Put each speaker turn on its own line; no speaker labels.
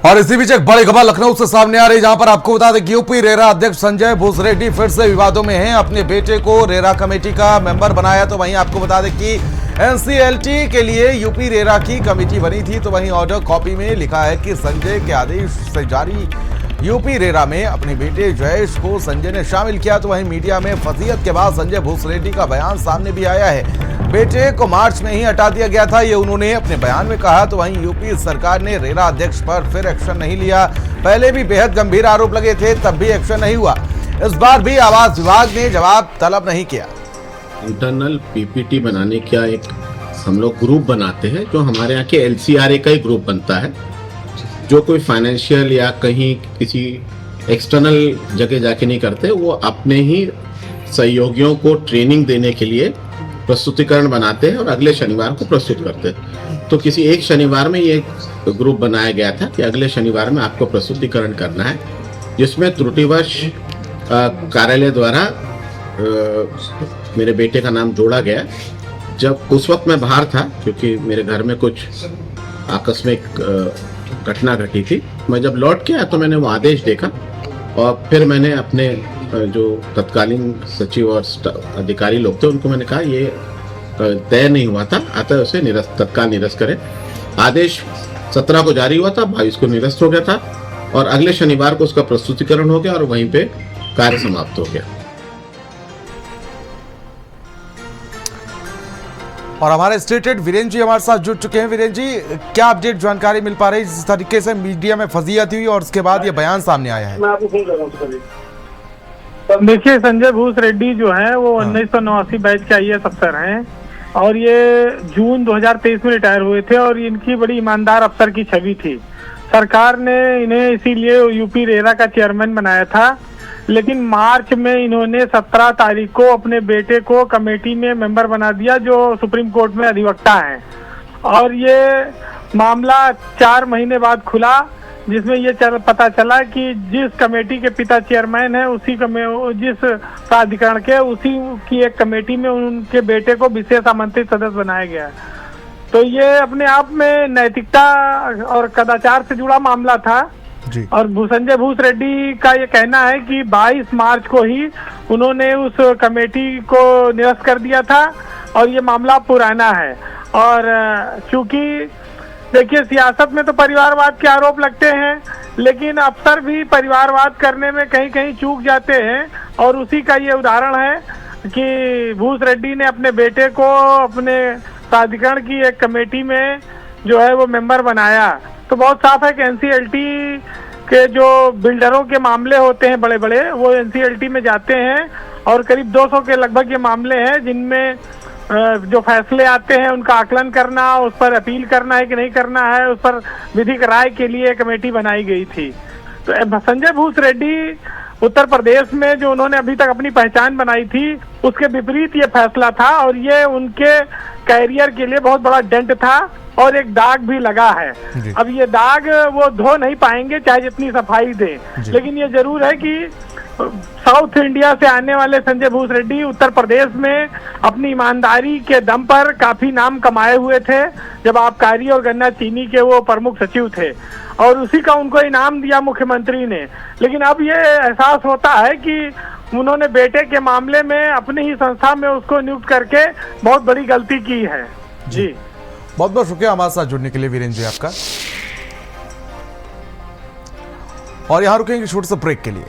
और इसी बीच एक बड़ी खबर लखनऊ से सामने आ रही, जहां पर आपको बता दें कि यूपी रेरा अध्यक्ष संजय भूसरेड्डी फिर से विवादों में हैं। अपने बेटे को रेरा कमेटी का मेंबर बनाया, तो वहीं आपको बता दें कि एनसीएलटी के लिए यूपी रेरा की कमेटी बनी थी। तो वहीं ऑर्डर कॉपी में लिखा है कि संजय के आदेश से जारी यूपी रेरा में अपने बेटे जयेश को संजय ने शामिल किया। तो वहीं मीडिया में फजीहत के बाद संजय भूसरेड्डी का बयान सामने भी आया है। बेटे को मार्च में ही हटा दिया गया था, ये उन्होंने अपने बयान में कहा। तो वहीं यूपी सरकार ने रेरा अध्यक्ष पर फिर एक्शन नहीं लिया। पहले भी बेहद गंभीर आरोप लगे थे, तब भी एक्शन नहीं हुआ। इस बार भी आवास विभाग ने जवाब तलब नहीं किया।
इंटरनल पीपीटी बनाने का एक हम लोग ग्रुप बनाते हैं, जो हमारे यहाँ के एलसीआरए का ही ग्रुप बनता है। जो कोई फाइनेंशियल या कहीं किसी एक्सटर्नल जगह जाके नहीं करते, वो अपने ही सहयोगियों को ट्रेनिंग देने के लिए प्रस्तुतिकरण बनाते हैं और अगले शनिवार को प्रस्तुत करते हैं। तो किसी एक शनिवार में ये ग्रुप बनाया गया था कि अगले शनिवार में आपको प्रस्तुतिकरण करना है, जिसमें त्रुटिवश कार्यालय द्वारा मेरे बेटे का नाम जोड़ा गया। जब उस वक्त मैं बाहर था, क्योंकि मेरे घर में कुछ आकस्मिक घटना घटी थी। मैं जब लौट के आया तो मैंने वो आदेश देखा और फिर मैंने अपने जो तत्कालीन सचिव और अधिकारी लोग थे उनको मैंने कहा ये तय नहीं हुआ था, अतः उसे तत्काल निरस्त करें। आदेश 17 को जारी हुआ था, 22 को निरस्त हो गया था और अगले शनिवार को उसका प्रस्तुतिकरण हो गया और वहीं पे कार्य समाप्त हो गया।
और हमारे स्टेट हेड वीरेंद्र जी हमारे साथ जुड़ चुके हैं। वीरेंद्र जी, क्या अपडेट जानकारी मिल पा रही है जिस तरीके से मीडिया में फजीहत हुई और उसके बाद ये बयान सामने आया है?
मैं आपको फोन कर रहा हूं। देखिए, संजय भूसरेड्डी जो है वो 1989 बैच के आईएएस अफसर हैं और ये जून 2023 में रिटायर हुए थे और इनकी बड़ी ईमानदार अफसर की छवि थी। सरकार ने इन्हें इसीलिए यूपी रेरा का चेयरमैन बनाया था, लेकिन मार्च में इन्होंने 17 तारीख को अपने बेटे को कमेटी में मेंबर बना दिया, जो सुप्रीम कोर्ट में अधिवक्ता हैं। और ये मामला 4 महीने बाद खुला, जिसमें ये पता चला कि जिस कमेटी के पिता चेयरमैन है, जिस प्राधिकरण के, उसी की एक कमेटी में उनके बेटे को विशेष आमंत्रित सदस्य बनाया गया। तो ये अपने आप में नैतिकता और कदाचार से जुड़ा मामला था
जी।
और संजय भूसरेड्डी का ये कहना है कि 22 मार्च को ही उन्होंने उस कमेटी को निरस्त कर दिया था और ये मामला पुराना है। और चूंकि देखिए, सियासत में तो परिवारवाद के आरोप लगते हैं, लेकिन अफसर भी परिवारवाद करने में कहीं कहीं चूक जाते हैं और उसी का ये उदाहरण है कि भूसरेड्डी ने अपने बेटे को अपने प्राधिकरण की एक कमेटी में जो है वो मेंबर बनाया। तो बहुत साफ है कि एनसीएलटी के जो बिल्डरों के मामले होते हैं बड़े बड़े, वो एनसीएलटी में जाते हैं और करीब 200 के लगभग ये मामले हैं, जिनमें जो फैसले आते हैं उनका आकलन करना, उस पर अपील करना है कि नहीं करना है, उस पर विधिक राय के लिए कमेटी बनाई गई थी। तो संजय भूसरेड्डी उत्तर प्रदेश में जो उन्होंने अभी तक अपनी पहचान बनाई थी, उसके विपरीत ये फैसला था और ये उनके कैरियर के लिए बहुत बड़ा डेंट था और एक दाग भी लगा है। अब ये दाग वो धो नहीं पाएंगे चाहे जितनी सफाई दे, लेकिन ये जरूर है कि साउथ इंडिया से आने वाले संजय भूसरेड्डी उत्तर प्रदेश में अपनी ईमानदारी के दम पर काफी नाम कमाए हुए थे, जब आबकारी और गन्ना चीनी के वो प्रमुख सचिव थे और उसी का उनको इनाम दिया मुख्यमंत्री ने। लेकिन अब ये एहसास होता है कि उन्होंने बेटे के मामले में अपनी ही संस्था में उसको नियुक्त करके बहुत बड़ी गलती की है। जी,
बहुत बहुत शुक्रिया हमारे साथ जुड़ने के लिए वीरेंद्र जी आपका। और यहाँ रुकेंगे छोटे से ब्रेक के लिए।